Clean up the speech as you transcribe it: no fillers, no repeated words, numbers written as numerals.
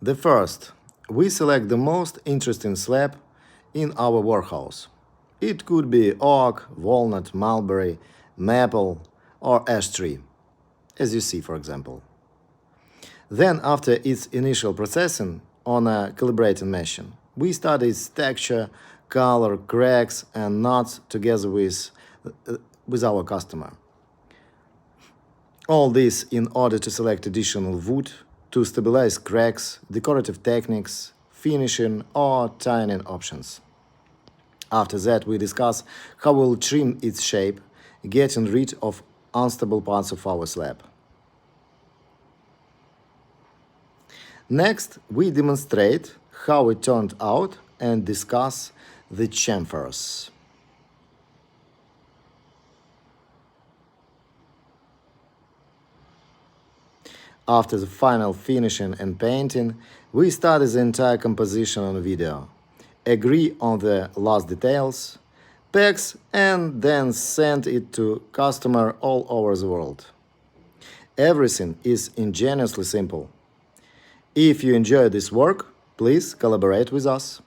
The first, we select the most interesting slab in our warehouse. It could be oak, walnut, mulberry, maple, or ash tree, as you see, for example. Then, after its initial processing on a calibrating machine, we study its texture, color, cracks, and knots together with our customer. All this in order to select additional wood to stabilize cracks, decorative techniques, finishing, or tiling options. After that, we discuss how we'll trim its shape, getting rid of unstable parts of our slab. Next, we demonstrate how it turned out and discuss the chamfers. After the final finishing and painting, we study the entire composition on video, agree on the last details, packs, and then send it to customer all over the world. Everything is ingeniously simple. If you enjoy this work, please collaborate with us.